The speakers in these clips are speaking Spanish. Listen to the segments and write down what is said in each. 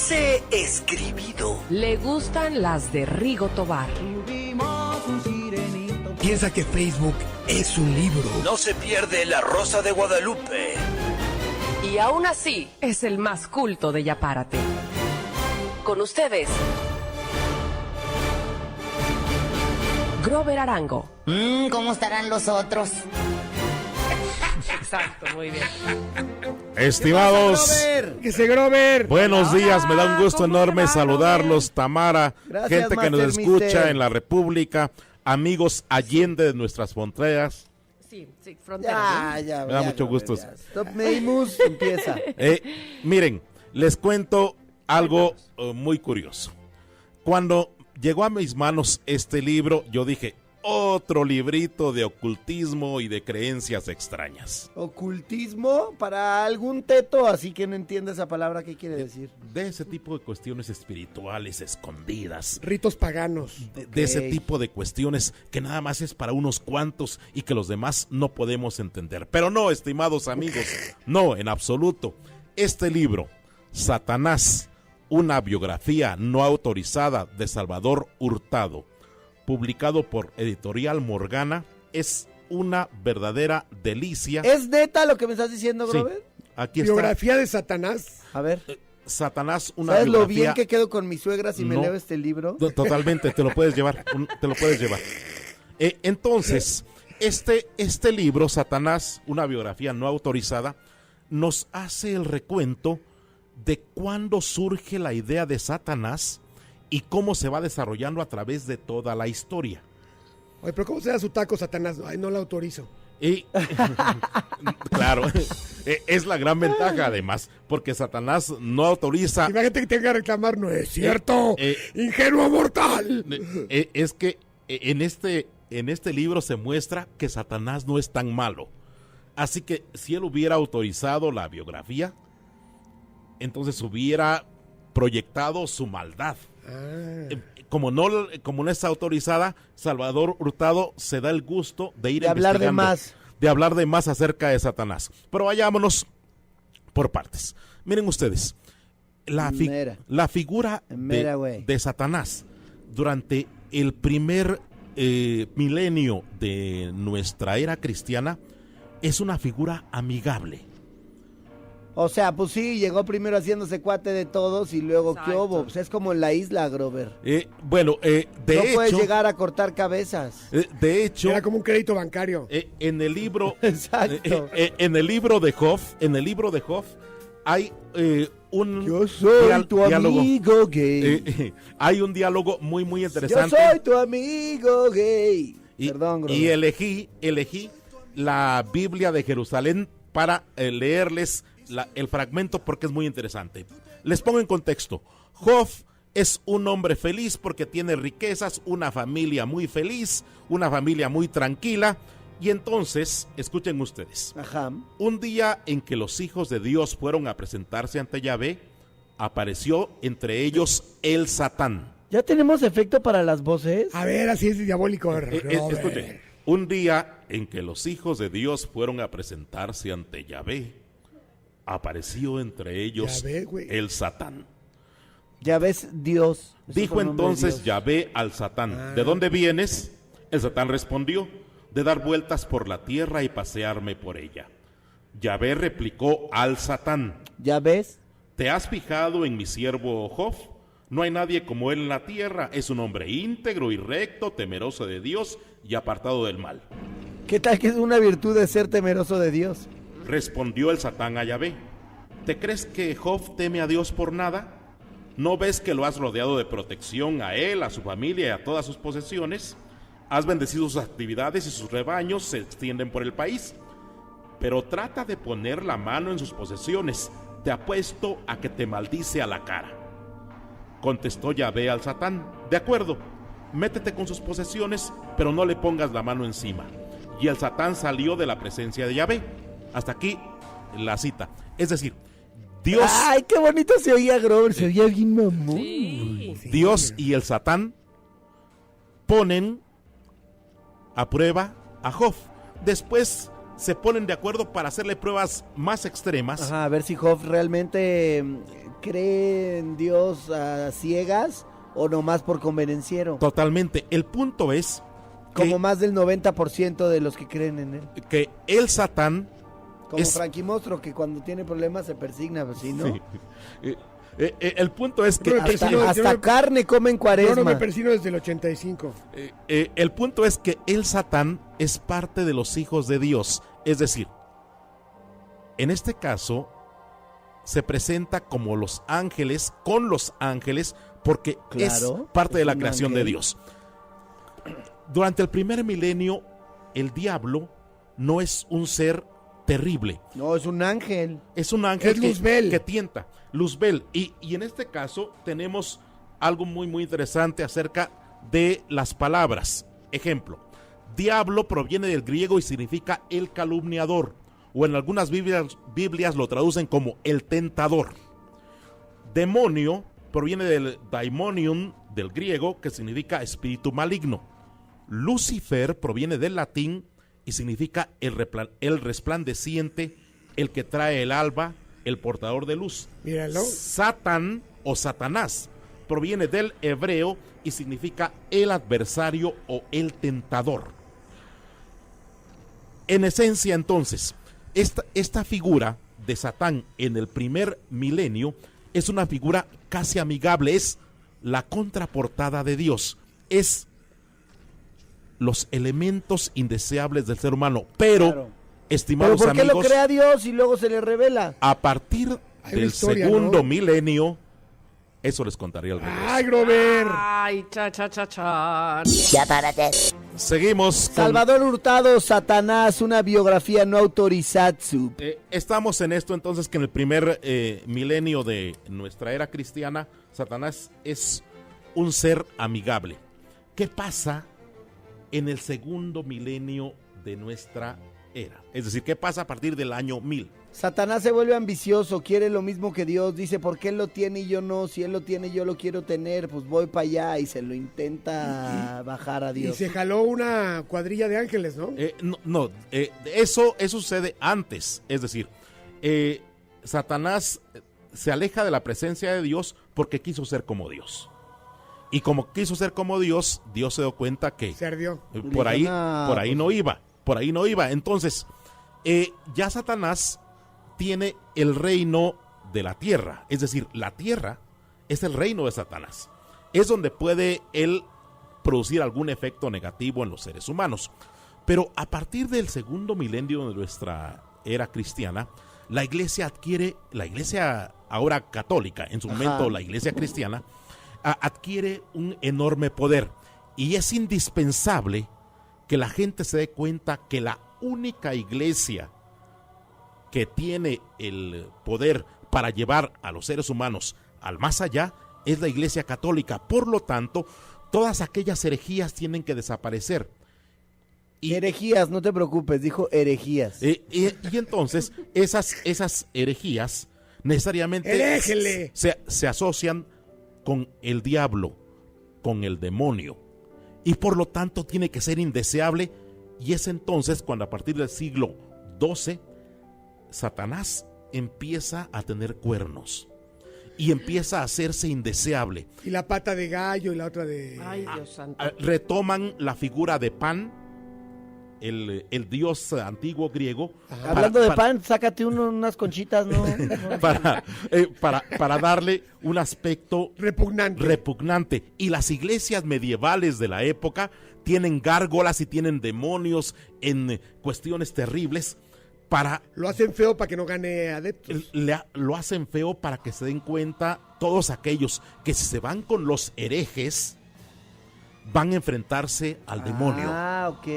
dice escribido. Le gustan las de Rigo Tobar. Piensa que Facebook es un libro. No se pierde La Rosa de Guadalupe. Y aún así es el más culto de Yapárate. Con ustedes, Grover Arango. ¿Cómo estarán los otros? Exacto, muy bien. Estimados, ¡Que se Grover! buenos días, me da un gusto enorme saludarlos, Tamara, Gracias, gente que nos Master escucha Mister. en la República, amigos allende de nuestras fronteras. Sí, frontera. Ya, Me da mucho gusto. ya. Stop Neymus, empieza. Miren, les cuento algo muy curioso. Cuando llegó a mis manos este libro, yo dije, otro librito de ocultismo y de creencias extrañas. Ocultismo para algún teto, así que no entiende esa palabra, ¿qué quiere decir? De ese tipo de cuestiones espirituales escondidas. Ritos paganos. De ese tipo de cuestiones que nada más es para unos cuantos y que los demás no podemos entender. Pero no, estimados amigos, no, en absoluto. Este libro, Satanás, una biografía no autorizada de Salvador Hurtado, publicado por Editorial Morgana, es una verdadera delicia. ¿Es neta lo que me estás diciendo, Sí, Grover? aquí está. Biografía de Satanás. A ver, Satanás, una ¿sabes lo biografía. bien que quedo con mi suegra si me No. leo este libro? Totalmente, te lo puedes llevar, te lo puedes llevar. Entonces, este libro, Satanás, una biografía no autorizada, nos hace el recuento de cuándo surge la idea de Satanás y cómo se va desarrollando a través de toda la historia. Oye, pero ¿cómo se da su taco, Satanás? Ay, no lo autorizo. Y, claro, es la gran ventaja además, porque Satanás no autoriza. Imagínate que tenga que reclamar, no es cierto, ingenuo mortal. Es que en este libro se muestra que Satanás no es tan malo. Así que si él hubiera autorizado la biografía, entonces hubiera proyectado su maldad. Como no es autorizada, Salvador Hurtado se da el gusto de ir De hablar de investigando, más. de hablar de más acerca de Satanás. Pero vayámonos por partes. Miren ustedes, la figura de Satanás durante el primer milenio de nuestra era cristiana es una figura amigable. O sea, pues sí, llegó primero haciéndose cuate de todos y luego, ¿qué Exacto. hubo? Pues es como en la isla, Grover. De No puedes hecho, llegar a cortar cabezas. de hecho, Era como un crédito bancario. en el libro, Exacto. en el libro de Hoff, hay un Yo soy tu diálogo. amigo gay. Hay un diálogo muy muy Yo interesante. soy tu amigo gay. Perdón, Grover. Y elegí la Biblia de Jerusalén para leerles el fragmento porque es muy interesante. Les pongo en contexto. Hoff es un hombre feliz porque tiene riquezas, una familia muy feliz, una familia muy tranquila. Y entonces, escuchen ustedes, Ajá. un día en que los hijos de Dios fueron a presentarse ante Yahvé, apareció entre ellos el Satán. ¿Ya tenemos efecto para las voces? A ver, así es diabólico. Escuchen, un día en que los hijos de Dios fueron a presentarse ante Yahvé, apareció entre ellos Yahvé, güey. el Satán. Ya ves, Dios. Dijo entonces Yahvé al Satán, ¿de dónde vienes? El Satán respondió, de dar vueltas por la tierra y pasearme por ella. Yahvé replicó al Satán, ¿Ya ves? ¿te has fijado en mi siervo Job? No hay nadie como él en la tierra, es un hombre íntegro y recto, temeroso de Dios y apartado del mal. ¿Qué tal que es una virtud de ser temeroso de Dios? Respondió el Satán a Yahvé, ¿te crees que Job teme a Dios por nada? ¿No ves que lo has rodeado de protección a él, a su familia y a todas sus posesiones? Has bendecido sus actividades y sus rebaños se extienden por el país. Pero trata de poner la mano en sus posesiones, te apuesto a que te maldice a la cara. Contestó Yahvé al Satán, de acuerdo, métete con sus posesiones, pero no le pongas la mano encima. Y el Satán salió de la presencia de Yahvé. Hasta aquí la cita. Es decir, Dios... ¡Ay, qué bonito se oía, Grover! Se oía bien mamón. Sí. Dios y el Satán ponen a prueba a Job. Después se ponen de acuerdo para hacerle pruebas más extremas. Ajá, a ver si Hoff realmente cree en Dios a ciegas o nomás por convenenciero. Totalmente. El punto es Como más del 90% de los que creen en él. que el Satán Como Frankie Mostro, que cuando tiene problemas se persigna, pues, ¿sí, no? Sí. El punto es que No me persino, Hasta carne come en Cuaresma. Yo no me persino desde el 85. el punto es que el Satán es parte de los hijos de Dios. Es decir, en este caso se presenta como los ángeles, con los ángeles, porque Claro, es parte de la un creación de ángel. Dios. Durante el primer milenio, el diablo no es un ser terrible. No, es un ángel. Es un ángel Es Luzbel. que tienta. Luzbel. Y en este caso tenemos algo muy, muy interesante acerca de las palabras. Ejemplo, diablo proviene del griego y significa el calumniador. O en algunas Biblias lo traducen como el tentador. Demonio proviene del daimonium, del griego, que significa espíritu maligno. Lucifer proviene del latín y significa el resplandeciente, el que trae el alba, el portador de luz. Míralo. Satán o Satanás proviene del hebreo y significa el adversario o el tentador. En esencia, entonces, esta figura de Satán en el primer milenio es una figura casi amigable, es la contraportada de Dios, es los elementos indeseables del ser humano, pero, Claro. estimados ¿Pero por qué amigos, lo crea Dios y luego se le revela? a partir Hay una del historia, segundo ¿no? milenio, eso les contaría al regreso. ¡Ay, Grover! Ay, cha. Ya párate. Seguimos con, Salvador Hurtado, Satanás, una biografía no autorizada. estamos en esto entonces que en el primer milenio de nuestra era cristiana, Satanás es un ser amigable. ¿Qué pasa en el segundo milenio de nuestra era? Es decir, ¿qué pasa a partir del año 1000? Satanás se vuelve ambicioso, quiere lo mismo que Dios, dice, ¿por qué él lo tiene y yo no? Si él lo tiene y yo lo quiero tener, pues voy para allá y se lo intenta bajar a Y Dios. se jaló una cuadrilla de ángeles, ¿no? Eso sucede antes. Es decir, Satanás se aleja de la presencia de Dios porque quiso ser como Dios. Y como quiso ser como Dios, Dios se dio cuenta que Se ardió. por ahí pues, no iba. Entonces, ya Satanás tiene el reino de la tierra. Es decir, la tierra es el reino de Satanás. Es donde puede él producir algún efecto negativo en los seres humanos. Pero a partir del segundo milenio de nuestra era cristiana, la iglesia ahora católica, en su momento la iglesia cristiana, adquiere un enorme poder. Y es indispensable que la gente se dé cuenta que la única iglesia que tiene el poder para llevar a los seres humanos al más allá es la iglesia católica. Por lo tanto, todas aquellas herejías tienen que desaparecer. Herejías, no te preocupes, dijo herejías. Y entonces esas herejías necesariamente ¡Heréjele! se asocian con el diablo, con el demonio, y por lo tanto tiene que ser indeseable. Y es entonces cuando a partir del siglo XII Satanás empieza a tener cuernos y empieza a hacerse indeseable. Y la pata de gallo y la otra de... Ay, Dios santo. Retoman la figura de Pan, el dios antiguo griego. Hablando de pan, sácate unas conchitas, ¿no? para darle un aspecto repugnante. Y las iglesias medievales de la época tienen gárgolas y tienen demonios en cuestiones terribles. Lo hacen feo para que no gane adeptos. Lo hacen feo para que se den cuenta todos aquellos que si se van con los herejes van a enfrentarse al demonio. Ah, ok.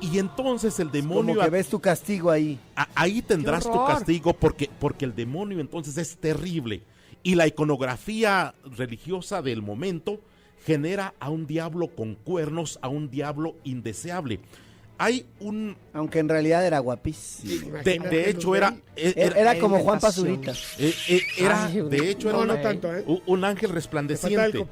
Y entonces el demonio... Como que ves tu castigo ahí. Ahí tendrás tu castigo porque el demonio entonces es terrible. Y la iconografía religiosa del momento genera a un diablo con cuernos, a un diablo indeseable. Hay un... Aunque en realidad era guapísimo. De hecho era como Juan Pazurita. Era un ángel resplandeciente.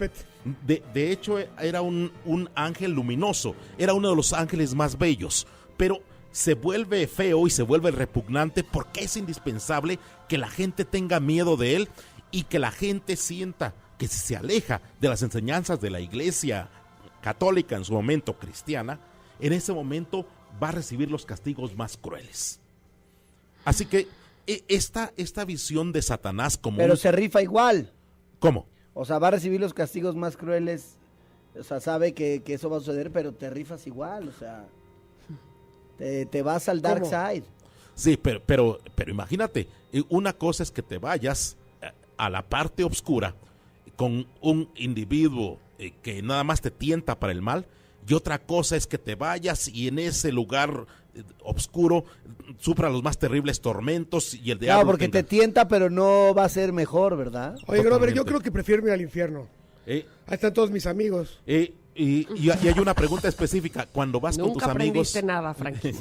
De hecho era un ángel luminoso. Era uno de los ángeles más bellos. Pero se vuelve feo y se vuelve repugnante porque es indispensable que la gente tenga miedo de él y que la gente sienta que si se aleja de las enseñanzas de la iglesia católica, en su momento cristiana, en ese momento va a recibir los castigos más crueles. Así que esta visión de Satanás como... Pero se rifa igual. ¿Cómo? O sea, va a recibir los castigos más crueles. O sea, sabe que eso va a suceder, pero te rifas igual. O sea, te vas al dark side. Sí, pero imagínate, una cosa es que te vayas a la parte oscura con un individuo que nada más te tienta para el mal, y otra cosa es que te vayas y en ese lugar oscuro sufra los más terribles tormentos y el diablo. Claro, porque te tienta, pero no va a ser mejor, ¿verdad? Oye, Grover, yo creo que prefiero ir al infierno. Ahí están todos mis amigos. Y hay una pregunta específica. Cuando vas con tus amigos... Nunca aprendiste nada, Frankie.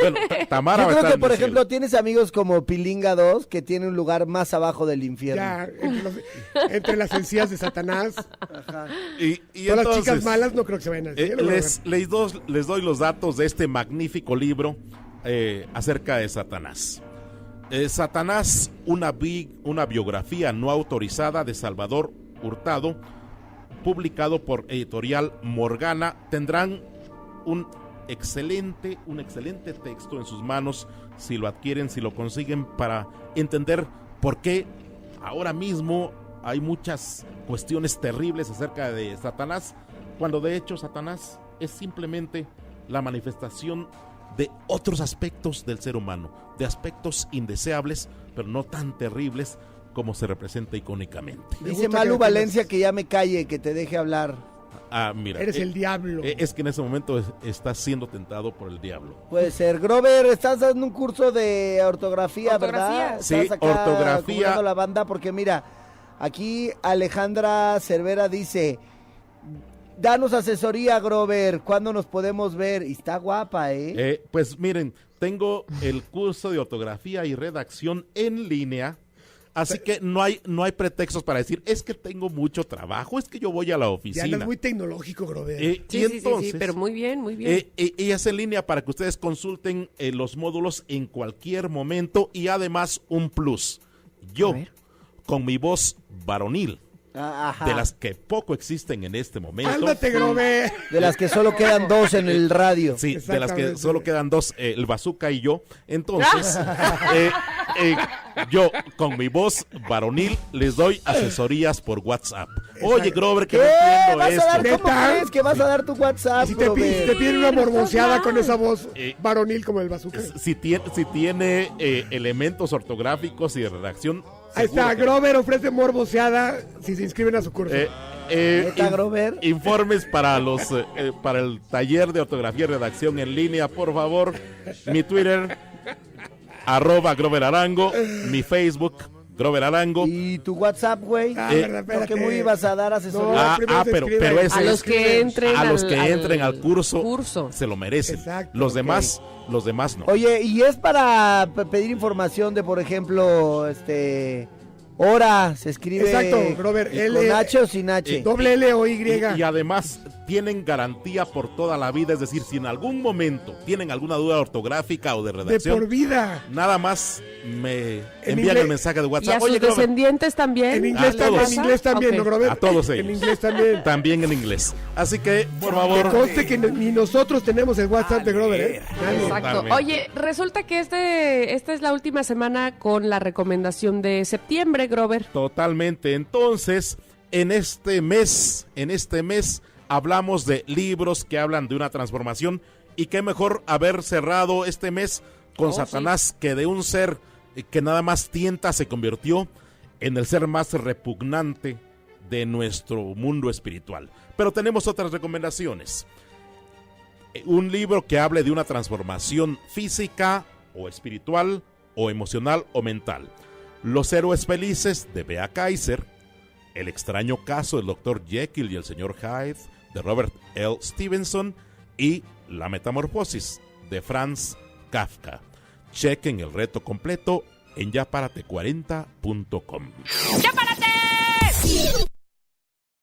Bueno, Tamara Yo va a creo estar que, en por el ejemplo, cielo. tienes amigos como Pilinga 2, que tiene un lugar más abajo del infierno. Ya, entre las encías de Satanás. Ajá. Y Todas las entonces, chicas malas no creo que se vayan al cielo. les doy los datos de este magnífico libro acerca de Satanás. Satanás, una biografía no autorizada de Salvador Hurtado, publicado por Editorial Morgana. Tendrán un excelente texto en sus manos si lo adquieren, si lo consiguen, para entender por qué ahora mismo hay muchas cuestiones terribles acerca de Satanás, cuando de hecho Satanás es simplemente la manifestación de otros aspectos del ser humano, de aspectos indeseables, pero no tan terribles como se representa icónicamente. Dice Malu Valencia que ya me calle, que te deje hablar. Ah, mira. Eres el diablo. Es que en ese momento estás siendo tentado por el diablo. Puede ser. Grover, estás dando un curso de ortografía, ¿Ortografía? ¿verdad? Sí, Estás acá ortografía. cubriendo la banda, porque mira, aquí Alejandra Cervera dice: danos asesoría, Grover, ¿cuándo nos podemos ver? Y está guapa, ¿eh? Pues miren, tengo el curso de ortografía y redacción en línea. Así que no hay pretextos para decir, es que tengo mucho trabajo, es que yo voy a la Ya oficina. andas muy tecnológico, Grover. Y Sí, entonces, pero muy bien, muy bien. y es en línea para que ustedes consulten los módulos en cualquier momento, y además un plus. Yo, A ver. con mi voz varonil, Ajá. de las que poco existen en este momento. Ándate, Grover. De las que solo quedan dos en el radio. Sí, de las que Exactamente. solo quedan dos, el Bazooka y yo. Entonces, yo con mi voz varonil les doy asesorías por WhatsApp. Oye, Grover, que ¿Qué? no entiendo ¿Vas a dar, esto. ¿Cómo ¿Neta? crees que vas a dar tu WhatsApp, Y si te Grover? piden una morboseada con esa voz Eh, varonil como el bazooka. Si tiene elementos ortográficos y de redacción. Ahí seguro está, que- Grover ofrece morboseada si se inscriben a su curso. ¿Neta, Grover? Informes para para el taller de ortografía y redacción en línea, por favor. Mi Twitter, @Grover Arango. Mi Facebook, Grover Arango. ¿Y tu WhatsApp, güey? Verdad, Porque espérate. muy ibas a dar asesoría. No, primero se pero escribe. ese A los que entren a los al- que entren al curso, curso. se lo merecen. Exacto, Los ok. demás no. Oye, ¿y es para pedir información de, por ejemplo, hora? Se escribe Exacto, Grover, con H o sin H. Doble L o Y. Y además tienen garantía por toda la vida, es decir, si en algún momento tienen alguna duda ortográfica o de De redacción, por vida. nada más me envían inglés. el mensaje de ¿Y a WhatsApp. sus Oye, Grover, descendientes también? En inglés, A todos. también, Ok. ¿no, Grover? A todos ellos. En inglés también. también en inglés. Así que, por Que favor, conste que ni nosotros tenemos el WhatsApp de Grover, ¿eh? Nadie. Exacto. Totalmente. Oye, resulta que esta es la última semana con la recomendación de septiembre, Grover. totalmente. Entonces, en este mes hablamos de libros que hablan de una transformación, y qué mejor haber cerrado este mes con Satanás, que de un ser que nada más tienta se convirtió en el ser más repugnante de nuestro mundo espiritual. Pero tenemos otras recomendaciones. Un libro que hable de una transformación física o espiritual o emocional o mental. Los héroes felices de Bea Kaiser. El extraño caso del Dr. Jekyll y el Sr. Hyde de Robert L. Stevenson, y La metamorfosis de Franz Kafka. Chequen el reto completo en yaparate40.com. ¡Ya párate!